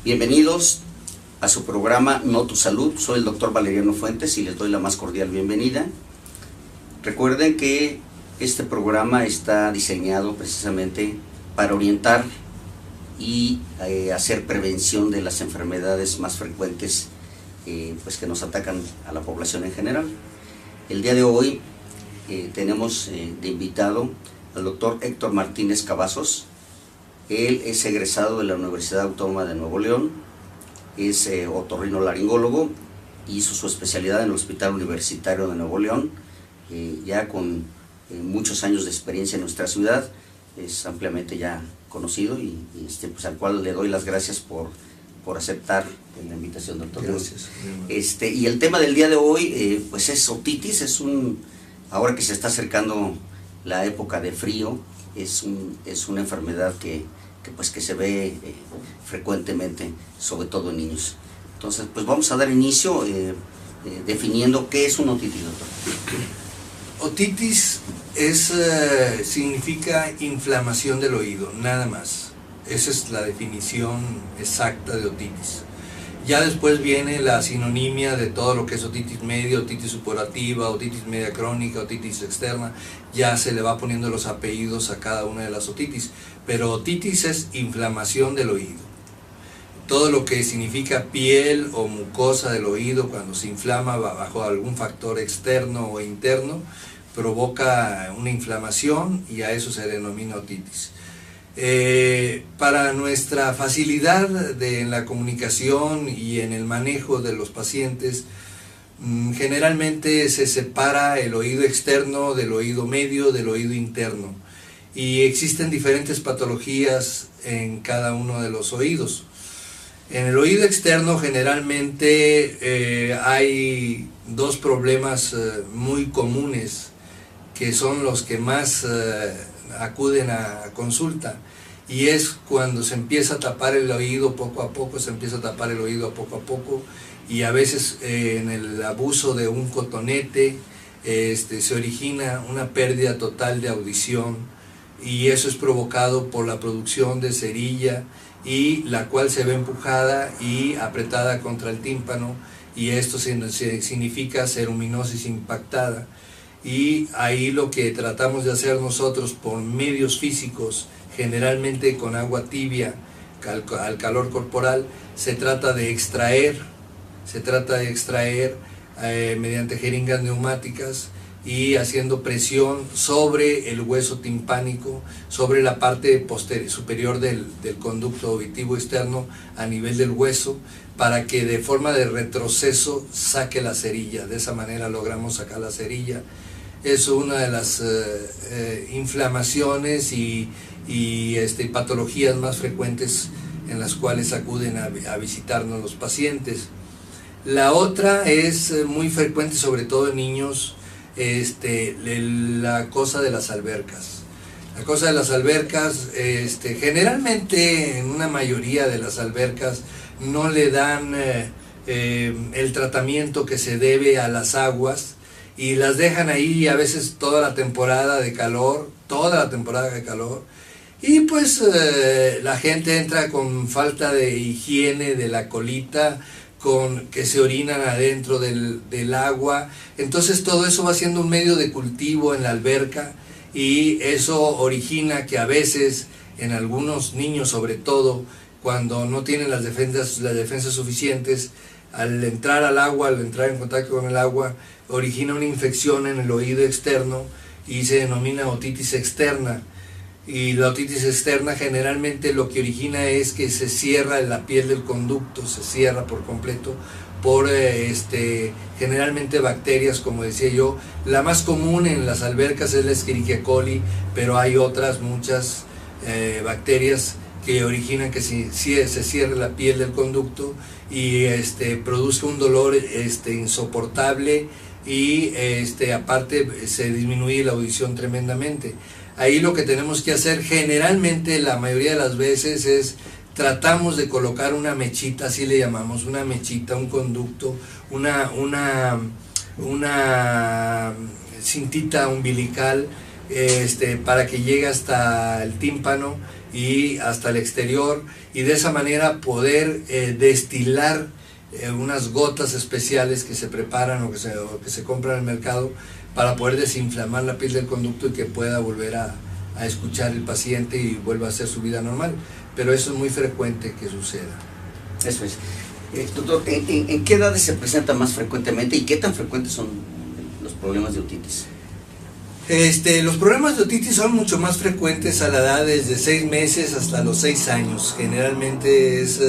Bienvenidos a su programa No Tu Salud. Soy el doctor Valeriano Fuentes y les doy la más cordial bienvenida. Recuerden que este programa está diseñado precisamente para orientar y hacer prevención de las enfermedades más frecuentes pues que nos atacan a la población en general. El día de hoy tenemos de invitado al doctor Héctor Martínez Cavazos. Él es egresado de la Universidad Autónoma de Nuevo León, es otorrinolaringólogo, hizo su especialidad en el Hospital Universitario de Nuevo León, ya con muchos años de experiencia en nuestra ciudad, es ampliamente ya conocido y pues al cual le doy las gracias por aceptar la invitación, doctor. Gracias. Y el tema del día de hoy pues es otitis. Ahora que se está acercando la época de frío, es una enfermedad que se ve frecuentemente, sobre todo en niños. Entonces, pues vamos a dar inicio definiendo qué es una otitis, doctor. Otitis significa inflamación del oído, nada más. Esa es la definición exacta de otitis. Ya después viene la sinonimia de todo lo que es otitis media, otitis supurativa, otitis media crónica, otitis externa. Ya se le va poniendo los apellidos a cada una de las otitis. Pero otitis es inflamación del oído. Todo lo que significa piel o mucosa del oído, cuando se inflama bajo algún factor externo o interno, provoca una inflamación y a eso se denomina otitis. Para nuestra facilidad en la comunicación y en el manejo de los pacientes, generalmente se separa el oído externo del oído medio del oído interno y existen diferentes patologías en cada uno de los oídos. En el oído externo generalmente hay dos problemas muy comunes que son los que más acuden a consulta, y es cuando se empieza a tapar el oído poco a poco, y a veces en el abuso de un cotonete se origina una pérdida total de audición, y eso es provocado por la producción de cerilla, y la cual se ve empujada y apretada contra el tímpano, y esto significa ceruminosis impactada. Y ahí lo que tratamos de hacer nosotros por medios físicos, generalmente con agua tibia al calor corporal, se trata de extraer mediante jeringas neumáticas y haciendo presión sobre el hueso timpánico, sobre la parte superior del conducto auditivo externo a nivel del hueso, para que de forma de retroceso saque la cerilla. De esa manera logramos sacar la cerilla. Es una de las inflamaciones y patologías más frecuentes en las cuales acuden a visitarnos los pacientes. La otra es muy frecuente, sobre todo en niños, la cosa de las albercas. La cosa de las albercas, generalmente en una mayoría de las albercas no le dan el tratamiento que se debe a las aguas, y las dejan ahí a veces toda la temporada de calor, y pues la gente entra con falta de higiene de la colita, con que se orinan adentro del agua. Entonces todo eso va siendo un medio de cultivo en la alberca, y eso origina que a veces en algunos niños, sobre todo cuando no tienen las defensas suficientes, al entrar al agua, al entrar en contacto con el agua, origina una infección en el oído externo y se denomina otitis externa. Y la otitis externa generalmente lo que origina es que se cierra la piel del conducto, se cierra por completo por generalmente bacterias, como decía yo. La más común en las albercas es la Escherichia coli, pero hay otras muchas bacterias que originan que se cierre la piel del conducto y produzca un dolor insoportable, y aparte se disminuye la audición tremendamente. Ahí lo que tenemos que hacer generalmente, la mayoría de las veces, es tratamos de colocar una mechita, así le llamamos, una mechita, un conducto, una cintita umbilical para que llegue hasta el tímpano y hasta el exterior, y de esa manera poder destilar unas gotas especiales que se preparan o que se compran en el mercado para poder desinflamar la piel del conducto y que pueda volver a escuchar el paciente y vuelva a hacer su vida normal. Pero eso es muy frecuente que suceda. Eso es. Doctor, ¿en qué edades se presenta más frecuentemente y qué tan frecuentes son los problemas de otitis? Los problemas de otitis son mucho más frecuentes a la edad desde 6 meses hasta los 6 años. Generalmente es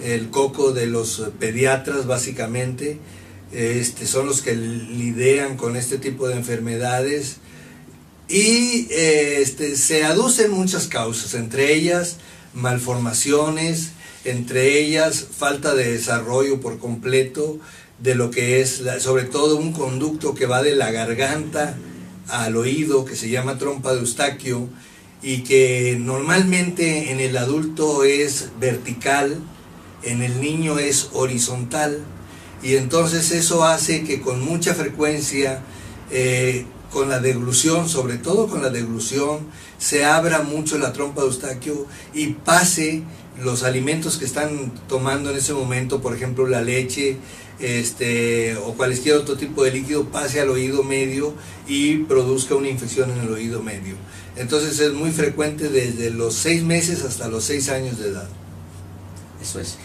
el coco de los pediatras, básicamente. Son los que lidian con este tipo de enfermedades y se aducen muchas causas, entre ellas malformaciones, entre ellas falta de desarrollo por completo de lo que es sobre todo un conducto que va de la garganta al oído, que se llama trompa de Eustaquio, y que normalmente en el adulto es vertical, en el niño es horizontal, y entonces eso hace que con mucha frecuencia, con la deglución, sobre todo con la deglución, se abra mucho la trompa de Eustaquio y pase los alimentos que están tomando en ese momento, por ejemplo la leche, o cualquier otro tipo de líquido, pase al oído medio y produzca una infección en el oído medio. Entonces es muy frecuente desde los 6 meses hasta los 6 años de edad. Eso es.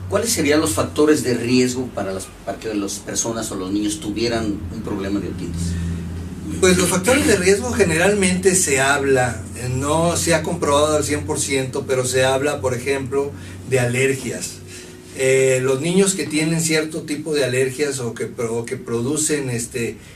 ¿Cuáles serían los factores de riesgo para que las personas o los niños tuvieran un problema de otitis? Pues los factores de riesgo generalmente se habla, no se ha comprobado al 100%, pero se habla, por ejemplo, de alergias. Los niños que tienen cierto tipo de alergias o que producen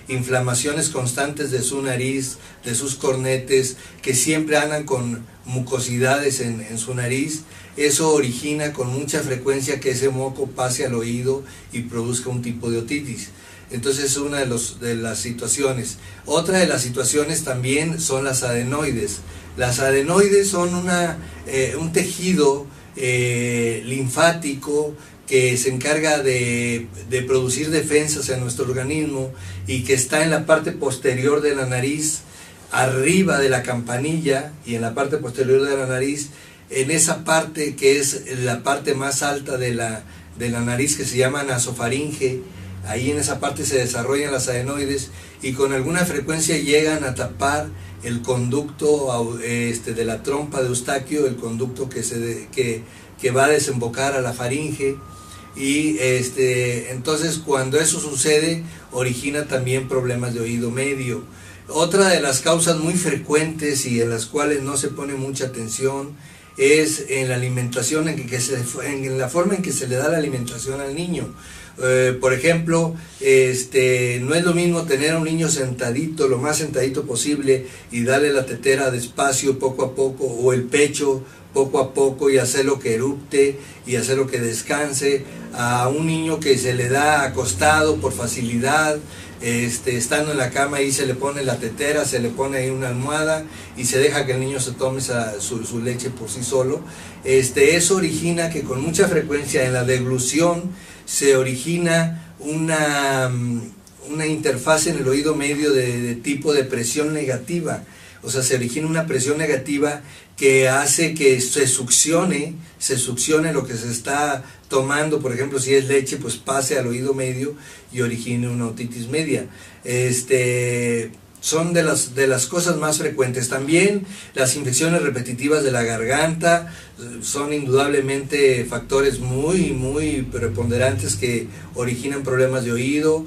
inflamaciones constantes de su nariz, de sus cornetes, que siempre andan con mucosidades en su nariz, eso origina con mucha frecuencia que ese moco pase al oído y produzca un tipo de otitis. Entonces es una de las situaciones. Otra de las situaciones también son las adenoides. Las adenoides son un tejido linfático que se encarga de producir defensas en nuestro organismo y que está en la parte posterior de la nariz, arriba de la campanilla y en la parte posterior de la nariz, en esa parte que es la parte más alta de la nariz, que se llama nasofaringe. Ahí en esa parte se desarrollan las adenoides y con alguna frecuencia llegan a tapar el conducto de la trompa de Eustaquio, el conducto que va a desembocar a la faringe, y entonces cuando eso sucede origina también problemas de oído medio. Otra de las causas muy frecuentes y en las cuales no se pone mucha atención es en la alimentación, en la forma en que se le da la alimentación al niño. Por ejemplo, no es lo mismo tener a un niño sentadito, lo más sentadito posible, y darle la tetera despacio, poco a poco, o el pecho poco a poco, y hacerlo que erupte y hacerlo que descanse, a un niño que se le da acostado por facilidad, estando en la cama, y se le pone la tetera, se le pone ahí una almohada y se deja que el niño se tome su leche por sí solo. Eso origina que con mucha frecuencia en la deglución se origina una interfaz en el oído medio de tipo de presión negativa. O sea, se origina una presión negativa que hace que se succione lo que se está tomando. Por ejemplo, si es leche, pues pase al oído medio y origine una otitis media. Son de las cosas más frecuentes. También las infecciones repetitivas de la garganta son indudablemente factores muy preponderantes que originan problemas de oído.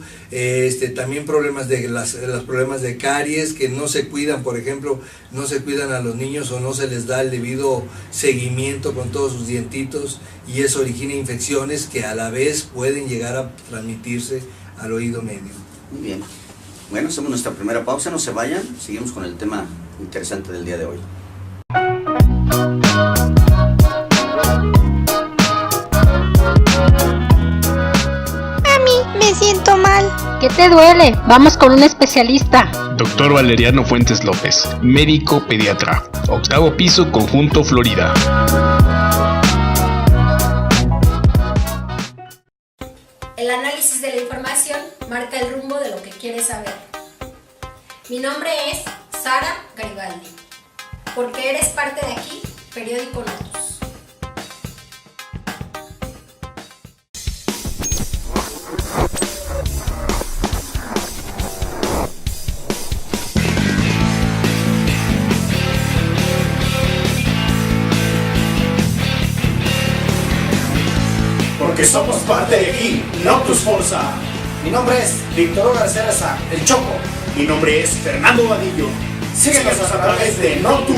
También problemas los problemas de caries que no se cuidan, por ejemplo, no se cuidan a los niños o no se les da el debido seguimiento con todos sus dientitos, y eso origina infecciones que a la vez pueden llegar a transmitirse al oído medio. Muy bien. Bueno, hacemos nuestra primera pausa, no se vayan, seguimos con el tema interesante del día de hoy. Mami, me siento mal. ¿Qué te duele? Vamos con un especialista. Doctor Valeriano Fuentes López, médico pediatra, 8º piso, Conjunto Florida. El análisis de la información marca el rumbo de lo que quieres saber. Mi nombre es Sara Garibaldi. porque eres parte de aquí, periódico Notus. Porque somos parte de aquí, Notus Forza. Mi nombre es Víctor García Reza, el Choco. Mi nombre es Fernando Vadillo. Síguenos a través de Notus.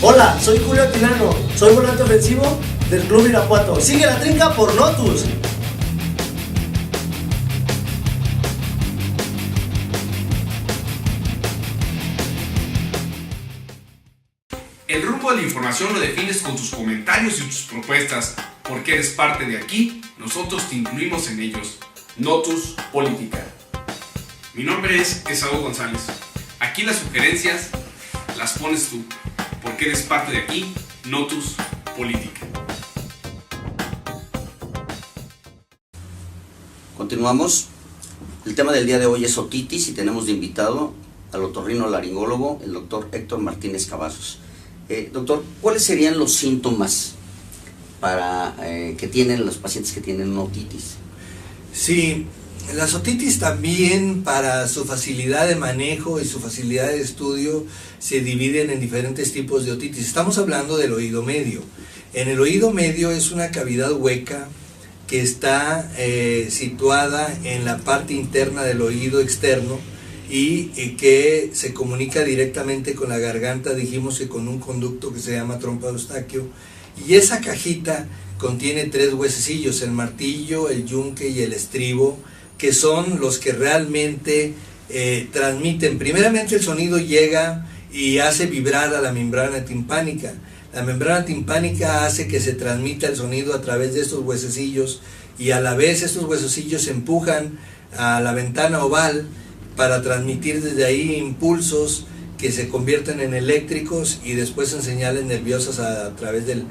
Hola, soy Julio Aquilano, soy volante ofensivo del Club Irapuato. Sigue la trinca por Notus. El rumbo de la información lo defines con tus comentarios y tus propuestas, porque eres parte de aquí, nosotros te incluimos en ellos. Notus Política. Mi nombre es Esaú González. Aquí las sugerencias las pones tú, porque eres parte de aquí, Notus Política. Continuamos. El tema del día de hoy es otitis y tenemos de invitado al otorrinolaringólogo, el doctor Héctor Martínez Cavazos. Doctor, ¿cuáles serían los síntomas que tienen los pacientes que tienen una otitis? Sí, las otitis también, para su facilidad de manejo y su facilidad de estudio, se dividen en diferentes tipos de otitis. Estamos hablando del oído medio. En el oído medio es una cavidad hueca que está situada en la parte interna del oído externo y que se comunica directamente con la garganta, dijimos que con un conducto que se llama trompa de Eustaquio, y esa cajita contiene 3 huesecillos, el martillo, el yunque y el estribo, que son los que realmente transmiten. Primeramente el sonido llega y hace vibrar a la membrana timpánica. La membrana timpánica hace que se transmita el sonido a través de estos huesecillos, y a la vez estos huesecillos empujan a la ventana oval para transmitir desde ahí impulsos que se convierten en eléctricos y después en señales nerviosas a través del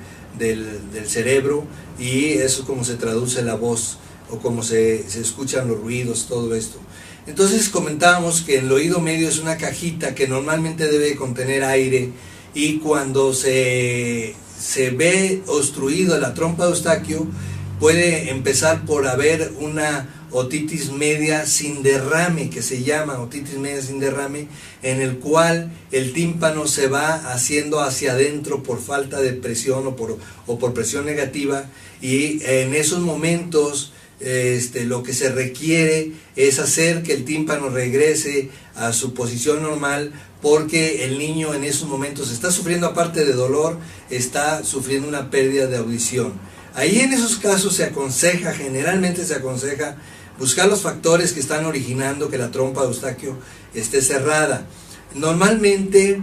cerebro, y eso es como se traduce la voz o como se escuchan los ruidos, todo esto. Entonces comentábamos que el oído medio es una cajita que normalmente debe contener aire, y cuando se ve obstruido la trompa de Eustaquio, puede empezar por haber una otitis media sin derrame, que se llama otitis media sin derrame, en el cual el tímpano se va haciendo hacia adentro por falta de presión o por presión negativa, y en esos momentos lo que se requiere es hacer que el tímpano regrese a su posición normal, porque el niño en esos momentos está sufriendo, aparte de dolor, está sufriendo una pérdida de audición. Ahí en esos casos generalmente se aconseja buscar los factores que están originando que la trompa de Eustaquio esté cerrada. Normalmente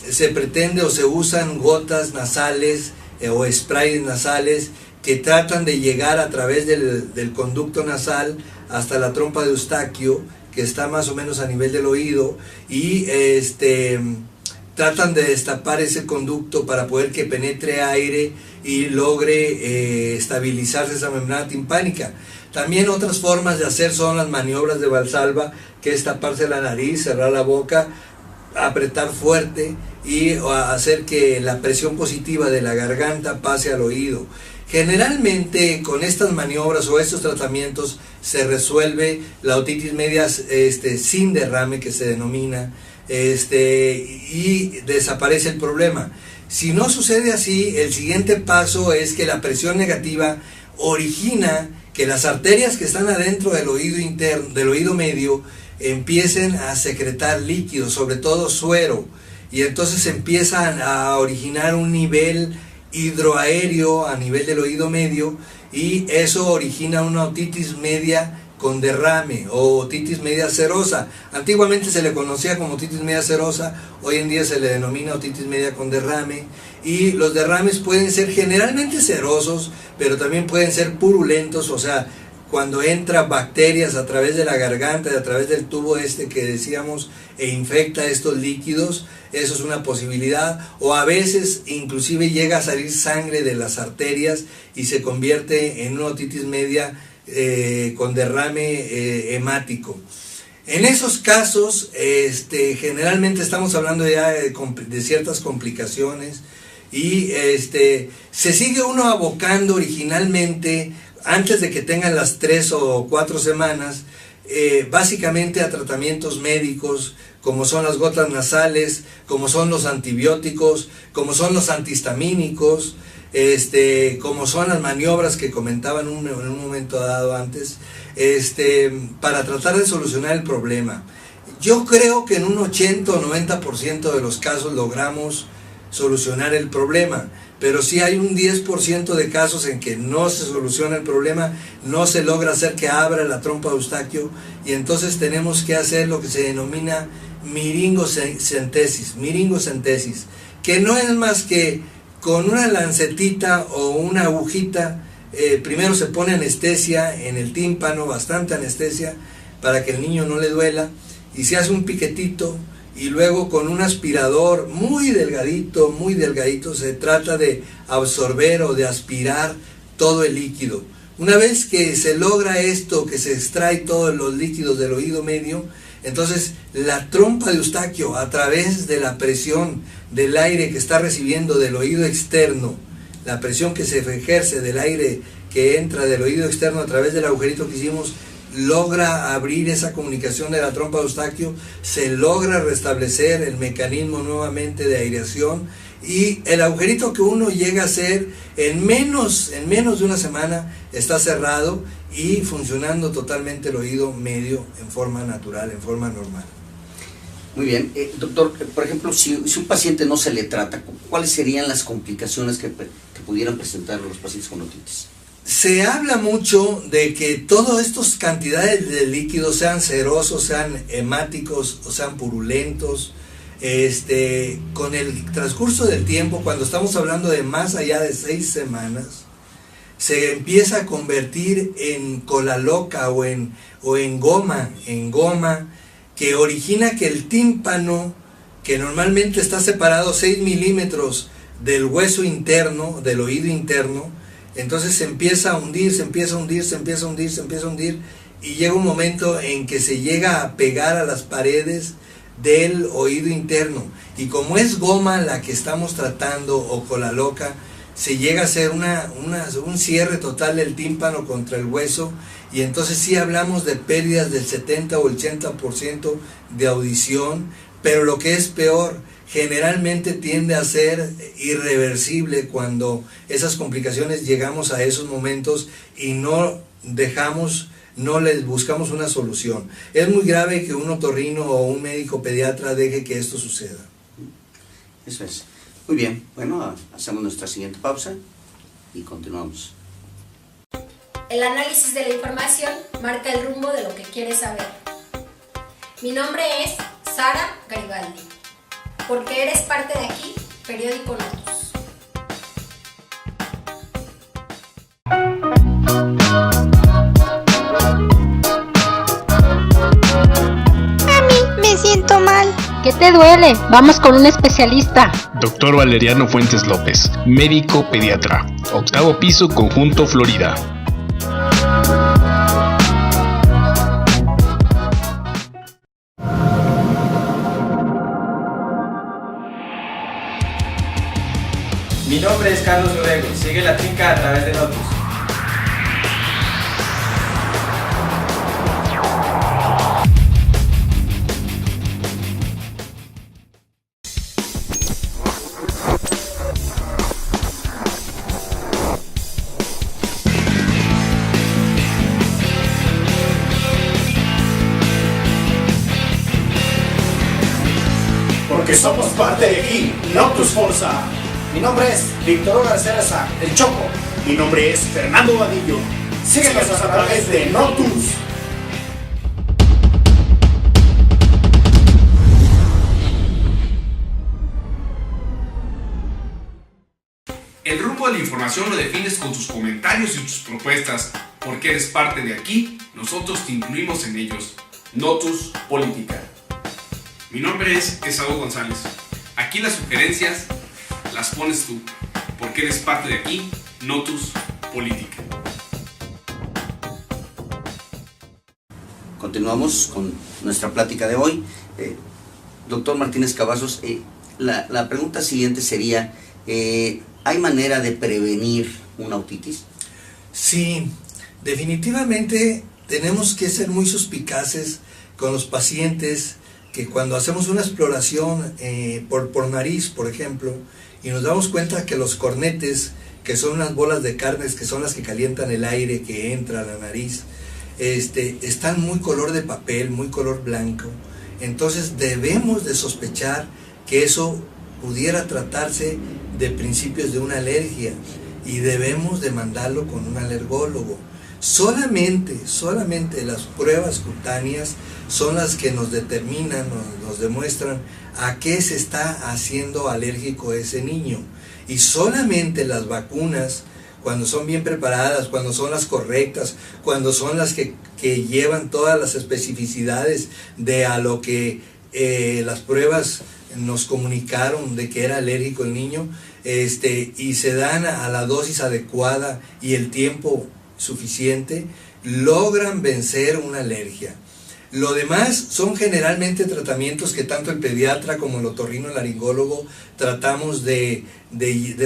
se pretende o se usan gotas nasales o sprays nasales que tratan de llegar a través del conducto nasal hasta la trompa de Eustaquio, que está más o menos a nivel del oído, y tratan de destapar ese conducto para poder que penetre aire y logre estabilizarse esa membrana timpánica. También otras formas de hacer son las maniobras de Valsalva, que es taparse la nariz, cerrar la boca, apretar fuerte y hacer que la presión positiva de la garganta pase al oído. Generalmente con estas maniobras o estos tratamientos se resuelve la otitis media sin derrame, que se denomina, y desaparece el problema. Si no sucede así, el siguiente paso es que la presión negativa origina que las arterias que están adentro del oído interno, del oído medio, empiecen a secretar líquidos, sobre todo suero, y entonces empiezan a originar un nivel hidroaéreo a nivel del oído medio, y eso origina una otitis media con derrame o otitis media serosa. Antiguamente se le conocía como otitis media serosa, hoy en día se le denomina otitis media con derrame, y los derrames pueden ser generalmente serosos, pero también pueden ser purulentos, o sea, cuando entra bacterias a través de la garganta y a través del tubo que decíamos e infecta estos líquidos, eso es una posibilidad, o a veces inclusive llega a salir sangre de las arterias y se convierte en una otitis media con derrame hemático. En esos casos, generalmente estamos hablando ya de ciertas complicaciones y se sigue uno abocando originalmente, antes de que tengan las 3 o 4 semanas, básicamente a tratamientos médicos, como son las gotas nasales, como son los antibióticos, como son los antihistamínicos, como son las maniobras que comentaba en un momento dado antes, para tratar de solucionar el problema. Yo creo que en un 80 o 90% de los casos logramos solucionar el problema, pero sí hay un 10% de casos en que no se soluciona el problema, no se logra hacer que abra la trompa de Eustaquio, y entonces tenemos que hacer lo que se denomina miringocentesis, que no es más que con una lancetita o una agujita, primero se pone anestesia en el tímpano, bastante anestesia, para que el niño no le duela, y se hace un piquetito, y luego con un aspirador muy delgadito, se trata de absorber o de aspirar todo el líquido. Una vez que se logra esto, que se extrae todos los líquidos del oído medio, entonces la trompa de Eustaquio, a través de la presión del aire que está recibiendo del oído externo, la presión que se ejerce del aire que entra del oído externo a través del agujerito que hicimos, logra abrir esa comunicación de la trompa de Eustaquio, se logra restablecer el mecanismo nuevamente de aireación, y el agujerito que uno llega a hacer en menos de una semana está cerrado y funcionando totalmente el oído medio en forma natural, en forma normal. Muy bien. Doctor, por ejemplo, si un paciente no se le trata, ¿cuáles serían las complicaciones que pudieran presentar los pacientes con otitis? Se habla mucho de que todas estas cantidades de líquidos, sean serosos, sean hemáticos o sean purulentos, con el transcurso del tiempo, cuando estamos hablando de más allá de 6 semanas, se empieza a convertir en cola loca o en goma, que origina que el tímpano, que normalmente está separado 6 milímetros del hueso interno, del oído interno, entonces se empieza a hundir, y llega un momento en que se llega a pegar a las paredes del oído interno, y como es goma la que estamos tratando o cola loca, se llega a hacer un cierre total del tímpano contra el hueso, y entonces sí hablamos de pérdidas del 70 o el 80% de audición, pero lo que es peor, generalmente tiende a ser irreversible cuando esas complicaciones llegamos a esos momentos y no les buscamos una solución. Es muy grave que un otorrino o un médico pediatra deje que esto suceda. Eso es. Muy bien. Bueno, hacemos nuestra siguiente pausa y continuamos. El análisis de la información marca el rumbo de lo que quieres saber. Mi nombre es Sara Garibaldi. Porque eres parte de aquí, Periódico Notus. A mí me siento mal. ¿Qué te duele? Vamos con un especialista. Doctor Valeriano Fuentes López, médico pediatra, 8º piso, Conjunto Florida. Mi nombre es Carlos Luego, sigue la trinca a través de Notus. Porque somos parte de aquí, Notus Forza. Mi nombre es Víctor García Reza, el Choco. Mi nombre es Fernando Vadillo. Síguenos a través de Notus. El rumbo de la información lo defines con tus comentarios y tus propuestas. Porque eres parte de aquí, nosotros te incluimos en ellos. Notus Política. Mi nombre es Esaú González. Aquí las sugerencias las pones tú. Porque eres parte de aquí, Notus Política. Continuamos con nuestra plática de hoy. Doctor Martínez Cavazos, la pregunta siguiente sería, ¿hay manera de prevenir una otitis? Sí, definitivamente tenemos que ser muy suspicaces con los pacientes que cuando hacemos una exploración por nariz, por ejemplo, y nos damos cuenta que los cornetes, que son unas bolas de carnes que son las que calientan el aire que entra a la nariz, están muy color de papel, muy color blanco. Entonces debemos de sospechar que eso pudiera tratarse de principios de una alergia y debemos de mandarlo con un alergólogo. Solamente las pruebas cutáneas son las que nos determinan, nos demuestran a qué se está haciendo alérgico ese niño. Y solamente las vacunas, cuando son bien preparadas, cuando son las correctas, cuando son las que llevan todas las especificidades de a lo que las pruebas nos comunicaron de que era alérgico el niño, y se dan a la dosis adecuada y el tiempo suficiente, logran vencer una alergia. Lo demás son generalmente tratamientos que tanto el pediatra como el otorrinolaringólogo tratamos de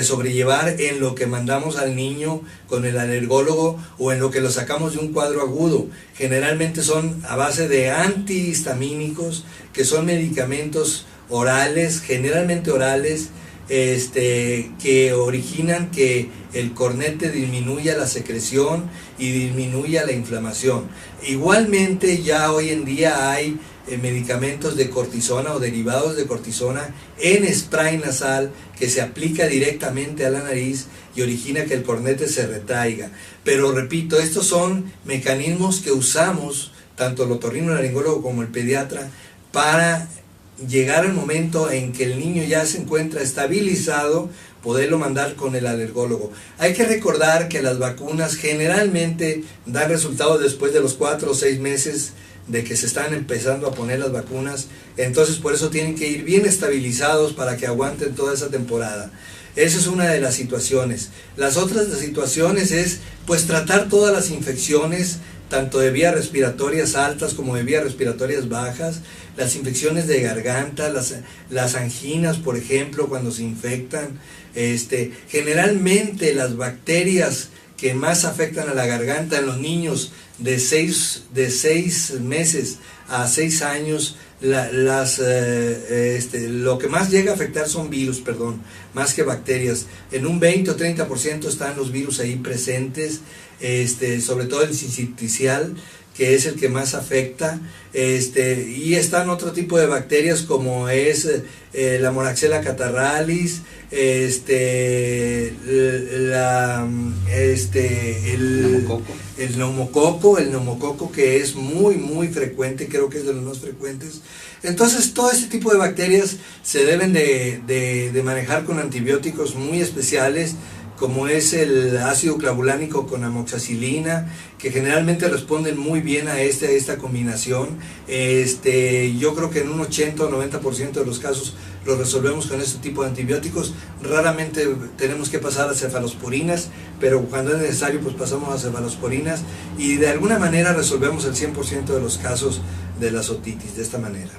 sobrellevar en lo que mandamos al niño con el alergólogo o en lo que lo sacamos de un cuadro agudo. Generalmente son a base de antihistamínicos, que son medicamentos orales, generalmente orales, que originan que el cornete disminuya la secreción y disminuya la inflamación. Igualmente ya hoy en día hay medicamentos de cortisona o derivados de cortisona en spray nasal que se aplica directamente a la nariz y origina que el cornete se retraiga. Pero repito, estos son mecanismos que usamos tanto el otorrinolaringólogo como el pediatra para llegar al momento en que el niño ya se encuentra estabilizado, poderlo mandar con el alergólogo. Hay que recordar que las vacunas generalmente dan resultados después de los 4 o 6 meses de que se están empezando a poner las vacunas, entonces por eso tienen que ir bien estabilizados para que aguanten toda esa temporada. Esa es una de las situaciones. Las otras situaciones es pues tratar todas las infecciones, tanto de vías respiratorias altas como de vías respiratorias bajas, las infecciones de garganta, las anginas, por ejemplo, cuando se infectan. Generalmente las bacterias que más afectan a la garganta en los niños de 6 meses a 6 años, lo que más llega a afectar son virus, más que bacterias. En un 20 o 30% están los virus ahí presentes, sobre todo el sinciticial, que es el que más afecta, y están otro tipo de bacterias como es la Moraxella catarrhalis, el neumococo, que es muy frecuente, creo que es de los más frecuentes. Entonces todo este tipo de bacterias se deben de manejar con antibióticos muy especiales, como es el ácido clavulánico con amoxicilina, que generalmente responden muy bien a esta combinación. Yo creo que en un 80 o 90% de los casos lo resolvemos con este tipo de antibióticos. Raramente tenemos que pasar a cefalosporinas, pero cuando es necesario pues pasamos a cefalosporinas y de alguna manera resolvemos el 100% de los casos de la otitis de esta manera.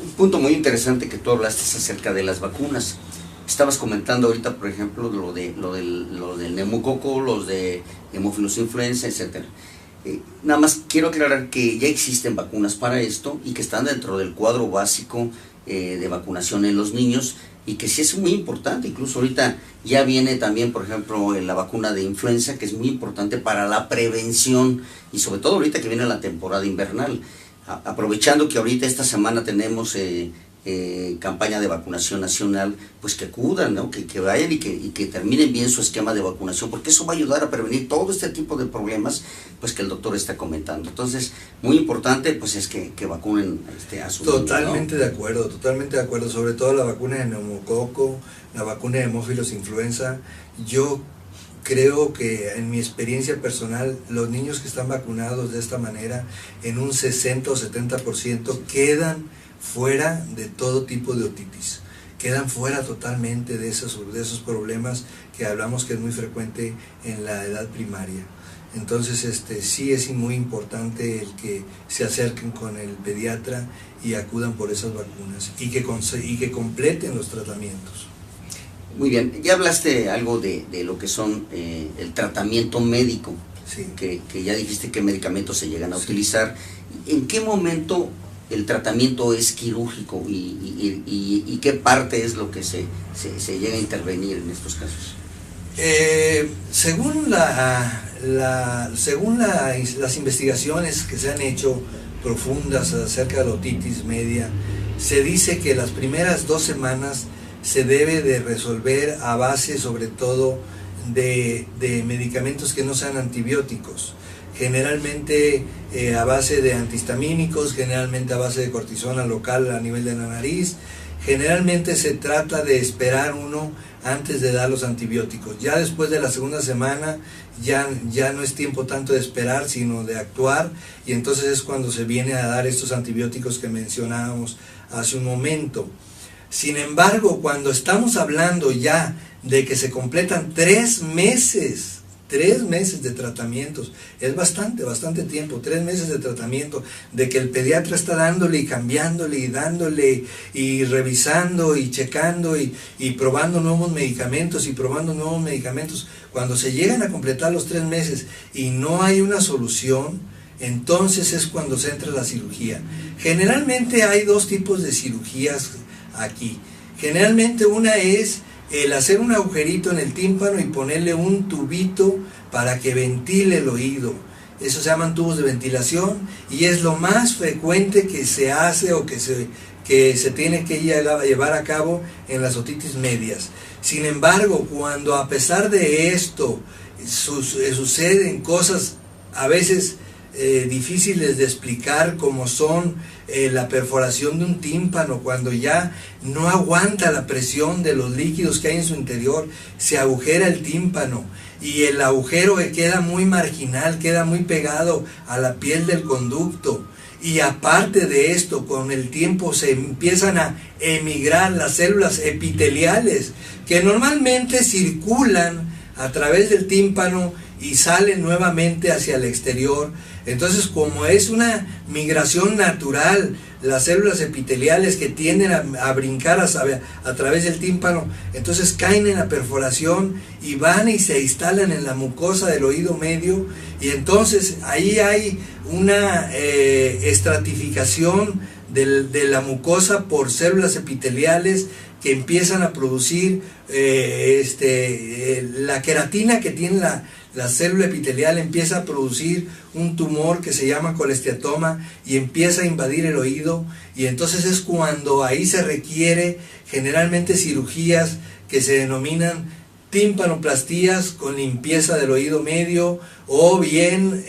Un punto muy interesante que tú hablaste es acerca de las vacunas. Estabas comentando ahorita, por ejemplo, lo del neumococo, los de Haemophilus influenza, etc. Nada más quiero aclarar que ya existen vacunas para esto y que están dentro del cuadro básico de vacunación en los niños y que sí es muy importante. Incluso ahorita ya viene también, por ejemplo, la vacuna de influenza, que es muy importante para la prevención y sobre todo ahorita que viene la temporada invernal. Aprovechando que ahorita esta semana tenemos campaña de vacunación nacional, pues que acudan, ¿no? que vayan y que terminen bien su esquema de vacunación, porque eso va a ayudar a prevenir todo este tipo de problemas pues que el doctor está comentando. Entonces, muy importante pues es que vacunen a su Totalmente niño, ¿no? Totalmente de acuerdo, sobre todo la vacuna de neumococo, la vacuna de Haemophilus influenza. Yo creo que en mi experiencia personal, los niños que están vacunados de esta manera, en un 60 o 70% quedan fuera de todo tipo de otitis, quedan fuera totalmente de esos problemas que hablamos que es muy frecuente en la edad primaria. Entonces sí es muy importante el que se acerquen con el pediatra y acudan por esas vacunas y que completen los tratamientos. Muy bien, ya hablaste algo de lo que son el tratamiento médico, sí. que ya dijiste qué medicamentos se llegan a utilizar. ¿En qué momento el tratamiento es quirúrgico y qué parte es lo que se llega a intervenir en estos casos? Según las investigaciones que se han hecho profundas acerca de la otitis media, se dice que las primeras 2 semanas se debe de resolver a base sobre todo de medicamentos que no sean antibióticos, generalmente a base de antihistamínicos, generalmente a base de cortisona local a nivel de la nariz. Generalmente se trata de esperar uno antes de dar los antibióticos. Ya después de la segunda semana ya no es tiempo tanto de esperar, sino de actuar, y entonces es cuando se viene a dar estos antibióticos que mencionábamos hace un momento. Sin embargo, cuando estamos hablando ya de que se completan 3 meses de tratamientos, es bastante tiempo, 3 meses de tratamiento, de que el pediatra está dándole y cambiándole y dándole y revisando y checando y probando nuevos medicamentos cuando se llegan a completar los 3 meses y no hay una solución, entonces es cuando se entra la cirugía. Generalmente hay 2 tipos de cirugías aquí. Generalmente una es el hacer un agujerito en el tímpano y ponerle un tubito para que ventile el oído. Eso se llaman tubos de ventilación y es lo más frecuente que se hace o que se tiene que llevar a cabo en las otitis medias. Sin embargo, cuando a pesar de esto suceden cosas a veces difíciles de explicar, como son la perforación de un tímpano, cuando ya no aguanta la presión de los líquidos que hay en su interior, se agujera el tímpano y el agujero queda muy marginal, queda muy pegado a la piel del conducto, y aparte de esto, con el tiempo se empiezan a emigrar las células epiteliales que normalmente circulan a través del tímpano y salen nuevamente hacia el exterior. Entonces, como es una migración natural, las células epiteliales que tienden a brincar a través del tímpano, entonces caen en la perforación y van y se instalan en la mucosa del oído medio, y entonces ahí hay una estratificación de la mucosa por células epiteliales que empiezan a producir la queratina que tiene la célula epitelial, empieza a producir un tumor que se llama colesteatoma y empieza a invadir el oído, y entonces es cuando ahí se requiere generalmente cirugías que se denominan timpanoplastías con limpieza del oído medio, o bien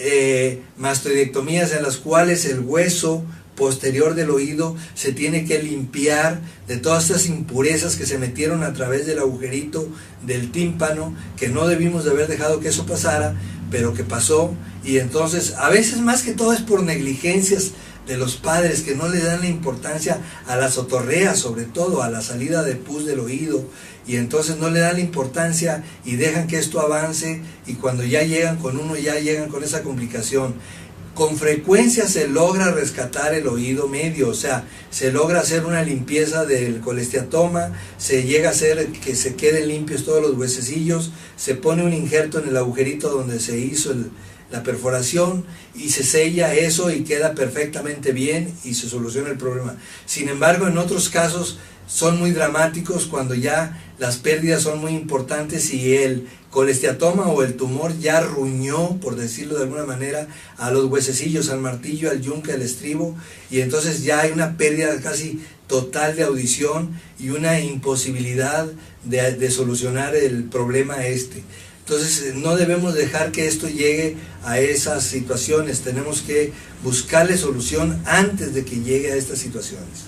mastoidectomías en las cuales el hueso posterior del oído se tiene que limpiar de todas estas impurezas que se metieron a través del agujerito del tímpano, que no debimos de haber dejado que eso pasara, pero que pasó. Y entonces a veces más que todo es por negligencias de los padres, que no le dan la importancia a las otorreas, sobre todo a la salida de pus del oído, y entonces no le dan la importancia y dejan que esto avance, y cuando ya llegan con uno, ya llegan con esa complicación. Con frecuencia se logra rescatar el oído medio, o sea, se logra hacer una limpieza del colesteatoma, se llega a hacer que se queden limpios todos los huesecillos, se pone un injerto en el agujerito donde se hizo la perforación y se sella eso y queda perfectamente bien y se soluciona el problema. Sin embargo, en otros casos son muy dramáticos, cuando ya las pérdidas son muy importantes y el colesteatoma o el tumor ya arruñó, por decirlo de alguna manera, a los huesecillos, al martillo, al yunque, al estribo, y entonces ya hay una pérdida casi total de audición y una imposibilidad de solucionar el problema Entonces no debemos dejar que esto llegue a esas situaciones, tenemos que buscarle solución antes de que llegue a estas situaciones.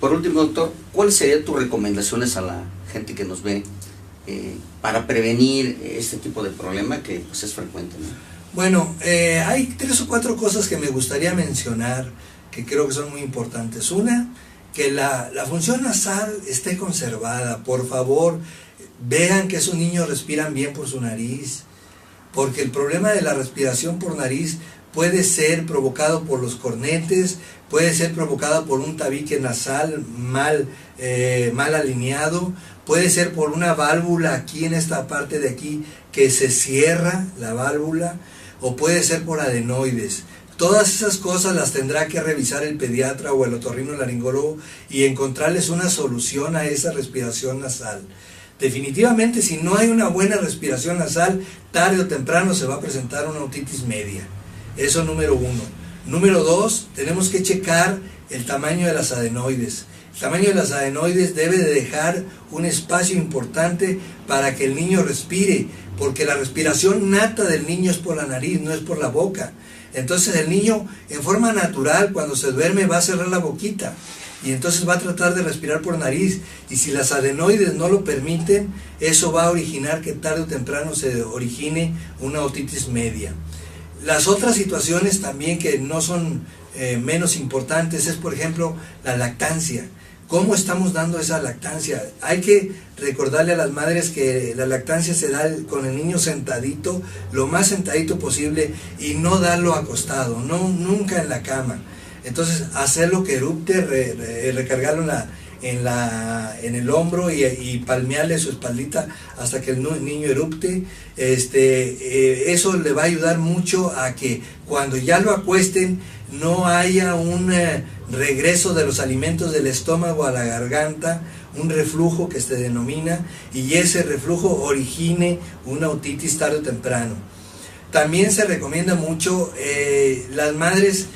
Por último, doctor, ¿cuáles serían tus recomendaciones a la gente que nos ve para prevenir este tipo de problema que pues es frecuente, ¿no? Bueno, hay 3 o 4 cosas que me gustaría mencionar que creo que son muy importantes. Una, que la función nasal esté conservada. Por favor, vean que esos niños respiran bien por su nariz, porque el problema de la respiración por nariz puede ser provocado por los cornetes, puede ser provocado por un tabique nasal mal alineado, puede ser por una válvula aquí en esta parte de aquí que se cierra la válvula, o puede ser por adenoides. Todas esas cosas las tendrá que revisar el pediatra o el otorrinolaringólogo y encontrarles una solución a esa respiración nasal. Definitivamente, si no hay una buena respiración nasal, tarde o temprano se va a presentar una otitis media. Eso número 1. Número 2, tenemos que checar el tamaño de las adenoides. El tamaño de las adenoides debe de dejar un espacio importante para que el niño respire, porque la respiración nata del niño es por la nariz, no es por la boca. Entonces el niño, en forma natural, cuando se duerme, va a cerrar la boquita y entonces va a tratar de respirar por nariz, y si las adenoides no lo permiten, eso va a originar que tarde o temprano se origine una otitis media. Las otras situaciones también que no son menos importantes es, por ejemplo, la lactancia. ¿Cómo estamos dando esa lactancia? Hay que recordarle a las madres que la lactancia se da con el niño sentadito, lo más sentadito posible, y no darlo acostado, nunca en la cama. Entonces, hacerlo que erupte, recargarlo en el hombro y palmearle su espaldita hasta que el niño erupte. Eso le va a ayudar mucho a que cuando ya lo acuesten no haya un regreso de los alimentos del estómago a la garganta, un reflujo que se denomina, y ese reflujo origine una otitis tarde o temprano. También se recomienda mucho, las madres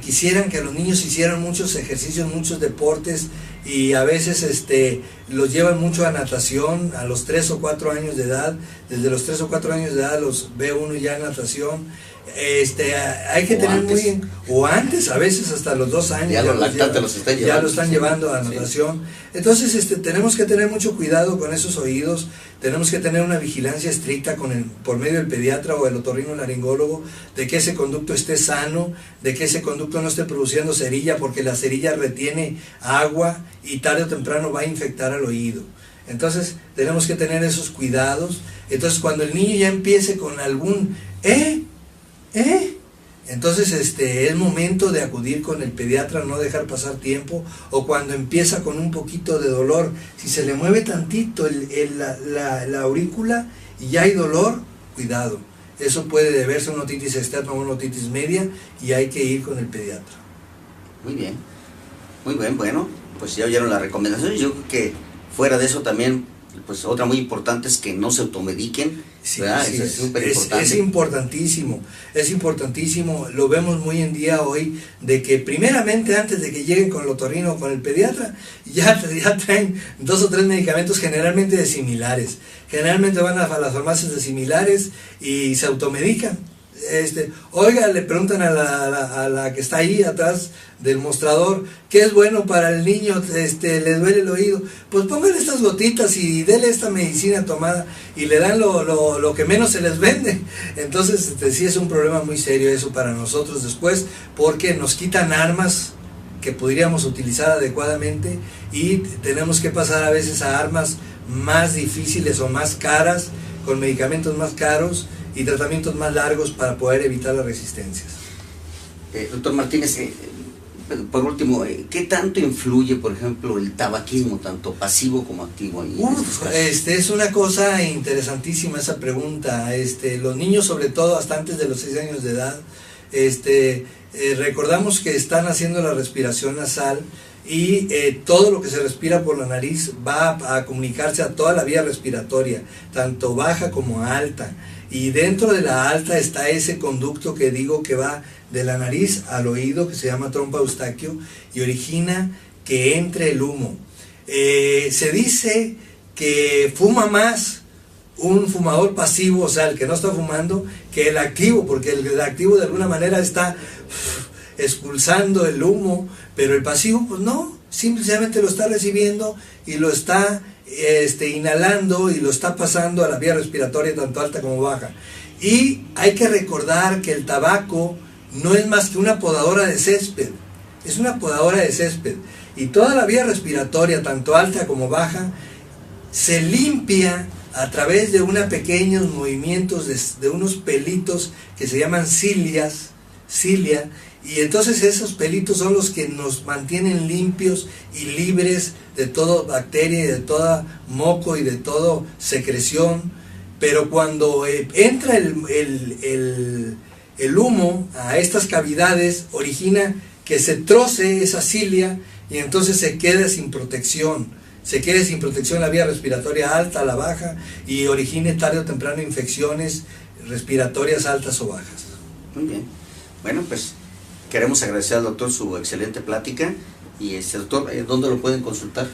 quisieran que los niños hicieran muchos ejercicios, muchos deportes, y a veces los llevan mucho a natación a los 3 o 4 años de edad. Desde los 3 o 4 años de edad los ve uno ya en natación. Hay que tener muy bien, o antes, a veces hasta los 2 años ya los lactantes los están llevando, ya lo están llevando a natación. Sí. Entonces tenemos que tener mucho cuidado con esos oídos, tenemos que tener una vigilancia estricta por medio del pediatra o el otorrinolaringólogo, de que ese conducto esté sano, de que ese conducto no esté produciendo cerilla, porque la cerilla retiene agua y tarde o temprano va a infectar al oído. Entonces tenemos que tener esos cuidados. Entonces cuando el niño ya empiece con algún entonces es momento de acudir con el pediatra, no dejar pasar tiempo, o cuando empieza con un poquito de dolor, si se le mueve tantito la aurícula y ya hay dolor, cuidado, eso puede deberse a una otitis externa o una otitis media, y hay que ir con el pediatra. Muy bien, bueno, pues ya oyeron las recomendaciones. Yo creo que fuera de eso también, pues otra muy importante es que no se automediquen. Sí, es importantísimo, lo vemos muy en día hoy, de que primeramente antes de que lleguen con el otorrino o con el pediatra, ya traen 2 o 3 medicamentos generalmente de similares, generalmente van a las farmacias de similares y se automedican. Oiga, le preguntan a la que está ahí atrás del mostrador, ¿qué es bueno para el niño? Le duele el oído, pues póngale estas gotitas y dele esta medicina tomada, y le dan lo que menos se les vende. Entonces sí es un problema muy serio eso para nosotros después, porque nos quitan armas que podríamos utilizar adecuadamente, y tenemos que pasar a veces a armas más difíciles o más caras, con medicamentos más caros y tratamientos más largos para poder evitar las resistencias. Doctor Martínez, por último, ¿qué tanto influye, por ejemplo, el tabaquismo, tanto pasivo como activo? Es una cosa interesantísima esa pregunta. Los niños, sobre todo hasta antes de los 6 años de edad, recordamos que están haciendo la respiración nasal, y todo lo que se respira por la nariz va a comunicarse a toda la vía respiratoria, tanto baja como alta. Y dentro de la alta está ese conducto que digo que va de la nariz al oído, que se llama trompa eustaquio, y origina que entre el humo. Se dice que fuma más un fumador pasivo, o sea, el que no está fumando, que el activo, porque el activo de alguna manera está expulsando el humo, pero el pasivo pues no, simplemente lo está recibiendo y lo está inhalando y lo está pasando a la vía respiratoria tanto alta como baja. Y hay que recordar que el tabaco no es más que una podadora de césped, es una podadora de césped. Y toda la vía respiratoria, tanto alta como baja, se limpia a través de unos pequeños movimientos de unos pelitos que se llaman cilia, y entonces esos pelitos son los que nos mantienen limpios y libres de toda bacteria y de toda moco y de toda secreción. Pero cuando entra el humo a estas cavidades, origina que se troce esa cilia y entonces se queda sin protección. Se queda sin protección la vía respiratoria alta, la baja, y origine tarde o temprano infecciones respiratorias altas o bajas. Muy bien. Bueno, pues queremos agradecer al doctor su excelente plática. Y doctor, ¿dónde lo pueden consultar?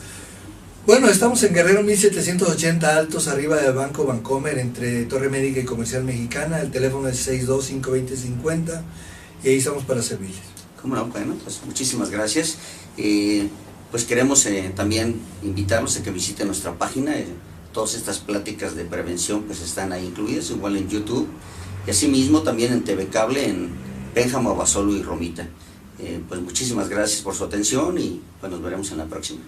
Bueno, estamos en Guerrero 1780 Altos, arriba del Banco Bancomer, entre Torre Médica y Comercial Mexicana. El teléfono es 62-520-50 y ahí estamos para servirles. ¿Cómo no? Bueno, pues muchísimas gracias. Pues queremos también invitarlos a que visiten nuestra página. Todas estas pláticas de prevención pues están ahí incluidas, igual en YouTube. Y asimismo también en TV Cable, en Pénjamo, Abasolo y Romita. Pues muchísimas gracias por su atención y pues nos veremos en la próxima.